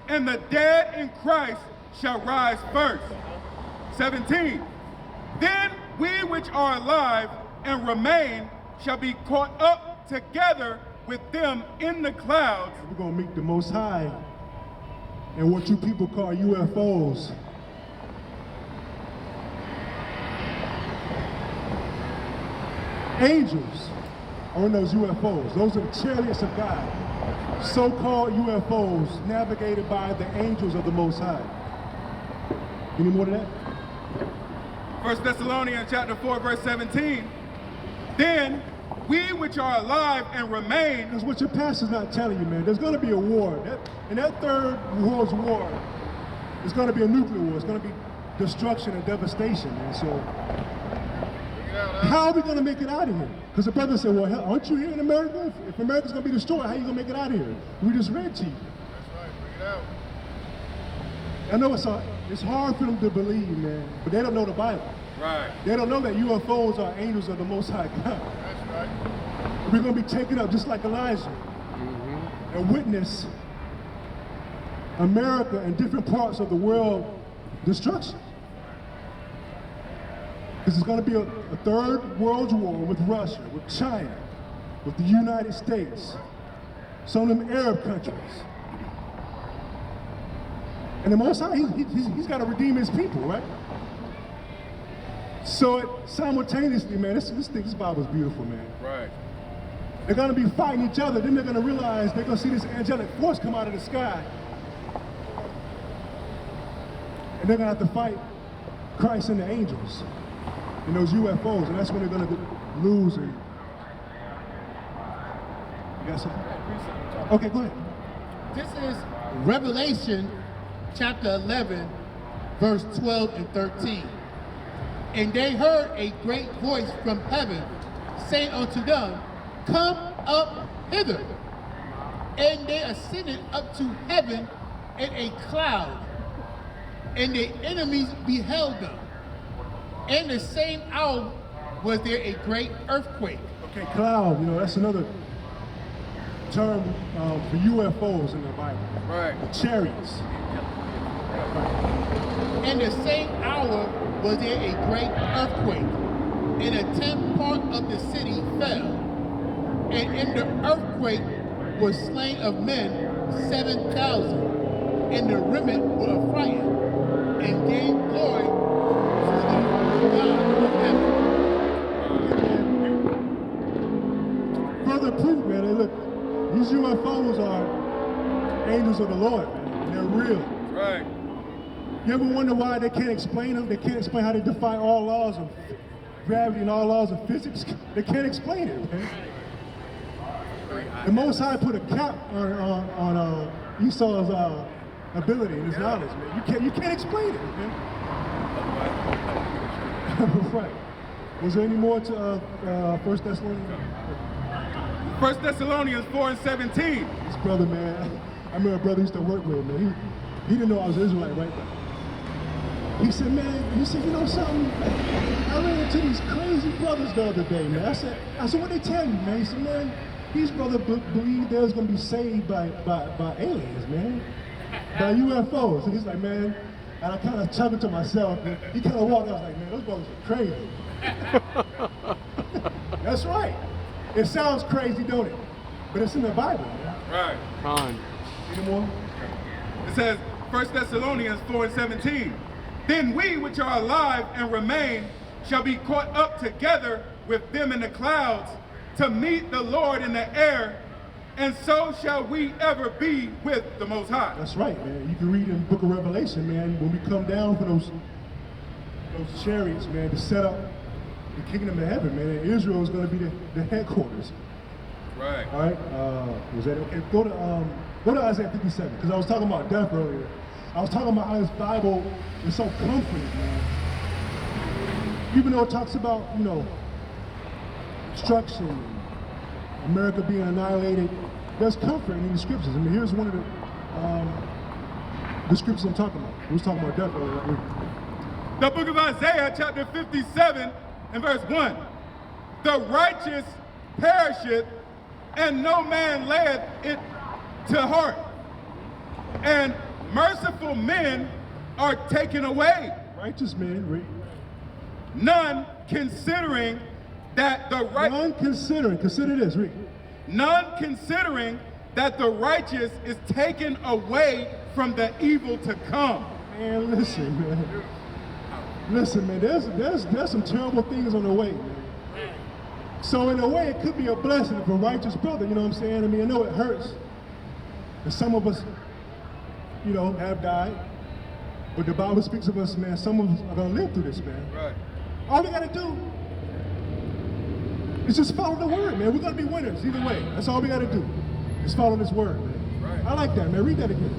and the dead in Christ shall rise first. 17. Then we which are alive and remain shall be caught up together with them in the clouds. We're going to meet the Most High and what you people call UFOs. Angels are in those UFOs. Those are the chariots of God. So-called UFOs navigated by the angels of the Most High. Any more to that? 1 Thessalonians chapter 4, verse 17. Then we which are alive and remain. That's what your pastor's not telling you, man. There's going to be a war. In that third world's war, there's going to be a nuclear war. It's going to be destruction and devastation, man. So how are we going to make it out of here? Because the brother said, well, hell, aren't you here in America? If America's going to be destroyed, how are you going to make it out of here? We just read to you. That's right, bring it out. I know it's hard for them to believe, man, but they don't know the Bible. Right. They don't know that UFOs are angels of the Most High God. That's right. We're going to be taken up just like Elijah and witness America and different parts of the world destruction. Because it's going to be a third world war with Russia, with China, with the United States, some of them Arab countries. And the Most High, he's got to redeem his people, right? So simultaneously, man, this Bible's beautiful, man. Right. They're going to be fighting each other. Then they're going to realize they're going to see this angelic force come out of the sky. And they're going to have to fight Christ and the angels and those UFOs. And that's when they're going to lose. And you got something? Okay, go ahead. This is Revelation chapter 11, verse 12 and 13. And they heard a great voice from heaven saying unto them, come up hither. And they ascended up to heaven in a cloud, and their enemies beheld them. And the same hour was there a great earthquake. Okay, cloud, that's another term for UFOs in the Bible. Right. Chariots. And the same hour was there a great earthquake, and a 10th part of the city fell. And in the earthquake was slain of men 7,000, and the remnant were affrighted, and gave glory to the God of heaven. Further proof, man, hey, look, these UFOs are angels of the Lord, man, and they're real. Right. You ever wonder why they can't explain them? They can't explain how they defy all laws of gravity and all laws of physics. They can't explain it, man. The Most High put a cap on Esau's ability and his knowledge, man. You can't explain it, man. Right. Was there any more to 1 Thessalonians? 1 Thessalonians 4 and 17. This brother, man, I remember a brother used to work with, man. He didn't know I was an Israelite, right? He said, you know something? I ran into these crazy brothers the other day, man. I said, what they tell you, man? He said, man, these brothers believe they was gonna be saved by aliens, man, by UFOs. And he's like, man, and I kind of chuckled to myself. And he kind of walked out. I was like, man, those brothers are crazy. That's right. It sounds crazy, don't it? But it's in the Bible, man. Right. Fine. Any more? It says, 1 Thessalonians 4 and 17. Then we which are alive and remain shall be caught up together with them in the clouds to meet the Lord in the air, and so shall we ever be with the Most High. That's right, man. You can read in the book of Revelation, man, when we come down for those chariots, man, to set up the kingdom of heaven, man, and Israel is going to be the headquarters. Right. All right. Was that okay? Go to Isaiah 57, because I was talking about death earlier. I was talking about how this Bible is so comforting, man. Even though it talks about, destruction, America being annihilated, there's comfort in the scriptures. I mean, here's one of the scriptures I'm talking about. We was talking about death earlier. The book of Isaiah, chapter 57, and verse 1. The righteous perisheth, and no man layeth it to heart. and merciful men are taken away. Righteous men, read. None considering that the right. Consider this, read. None considering that the righteous is taken away from the evil to come. Man, listen, man. Listen, man, there's some terrible things on the way, man. So in a way, it could be a blessing for a righteous brother, you know what I'm saying? I mean, I know it hurts. And some of us, you know, have died. But the Bible speaks of us, man, some of us are gonna live through this, man. Right. All we gotta do is just follow the word, man. We're gonna be winners either way. That's all we gotta do. Just follow this word, man. Right. I like that, man. Read that again.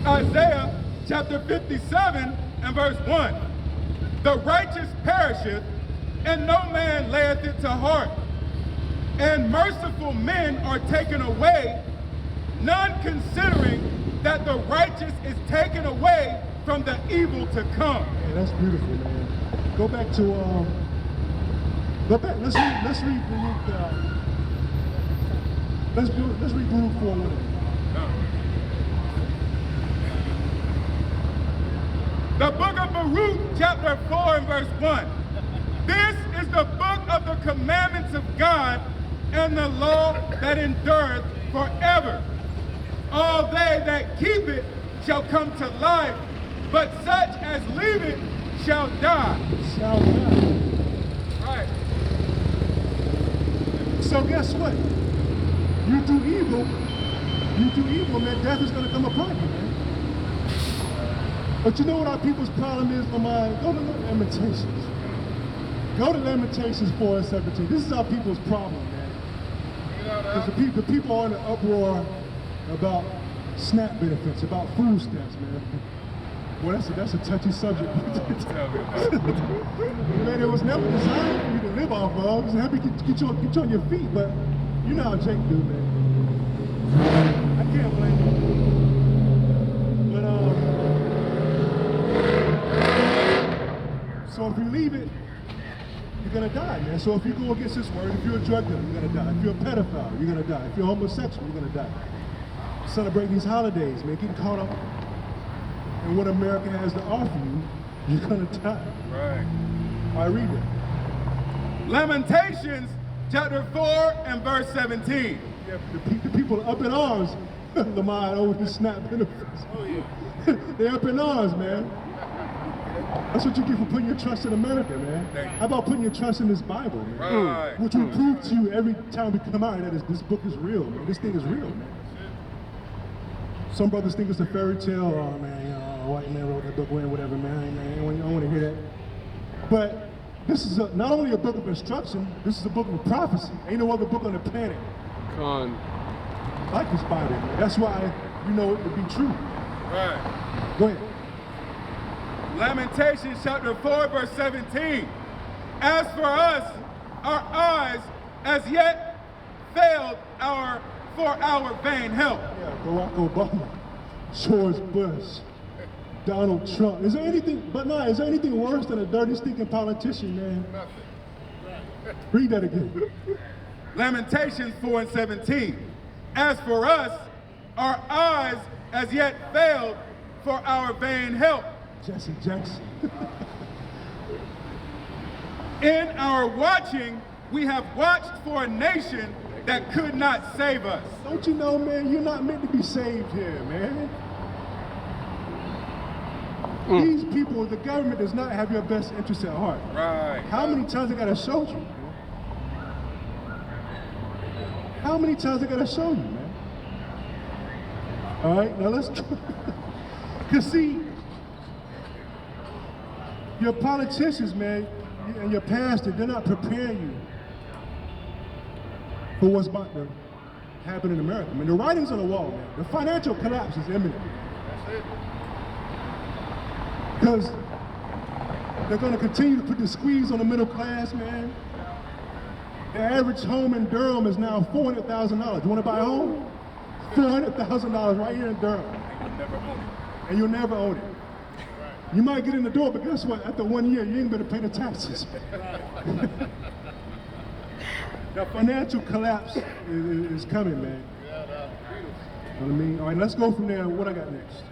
Isaiah chapter 57 and verse 1. The righteous perisheth, and no man layeth it to heart. And merciful men are taken away, none considering that the righteous is taken away from the evil to come. Yeah, that's beautiful, man. Go back to let's read Baruch 4:1. The book of Baruch, chapter 4 and verse 1. This is the book of the commandments of God and the law that endureth forever. All they that keep it shall come to life, but such as leave it shall die. Shall die. Right. So guess what? You do evil, man, death is gonna come upon you, man. But you know what our people's problem is, Lamar? Go to Lamentations. Go to Lamentations 4 and 17. This is our people's problem, man. Because the people are in an uproar about SNAP benefits, about food stamps, man. Well, that's a touchy subject. Man, it was never designed for you to live off of. It's happy to get you on your feet, but you know how Jake do, man. I can't blame you. But so if you leave it, you're gonna die, man. So if you go against this word, if you're a drug dealer, you're gonna die. If you're a pedophile, you're gonna die. If you're homosexual, you're gonna die. Celebrate these holidays, man. Getting caught up in what America has to offer you, you're gonna die. Right. I read it. Lamentations chapter 4 and verse 17. Yeah, the people are up in arms, Lamar, over the SNAP benefits. Oh, yeah. They're up in arms, man. That's what you get for putting your trust in America, man. How about putting your trust in this Bible, man? Right. Which we prove to you every time we come out that this book is real, man. This thing is real, man. Some brothers think it's a fairy tale. Oh, man, you know, a white man wrote that book, whatever, man. I don't want to hear that. But this is not only a book of instruction, this is a book of prophecy. Ain't no other book on the planet like this Bible, man. That's why you know it to be true. Right. Go ahead. Lamentations chapter 4 verse 17. As for us, our eyes as yet failed for our vain help. Yeah, Barack Obama, George Bush, Donald Trump. Is there anything worse than a dirty, stinking politician, man? Nothing. Read that again. Lamentations 4 and 17. As for us, our eyes as yet failed for our vain help. Jesse Jackson. In our watching, we have watched for a nation that could not save us. Don't you know, man, you're not meant to be saved here, man. These people, the government does not have your best interests at heart. Right. How many times I gotta show you, man? How many times I gotta show you, man? All right, now let's go. Because see, your politicians, man, and your pastor, they're not preparing you for what's about to happen in America. I mean, the writing's on the wall, man. The financial collapse is imminent. That's it. Because they're going to continue to put the squeeze on the middle class, man. The average home in Durham is now $400,000. You want to buy a home? $400,000 right here in Durham. And you'll never own it. You might get in the door, but guess what? After 1 year, you ain't gonna pay the taxes. The financial collapse is coming, man. know what I mean? All right, let's go from there. What I got next?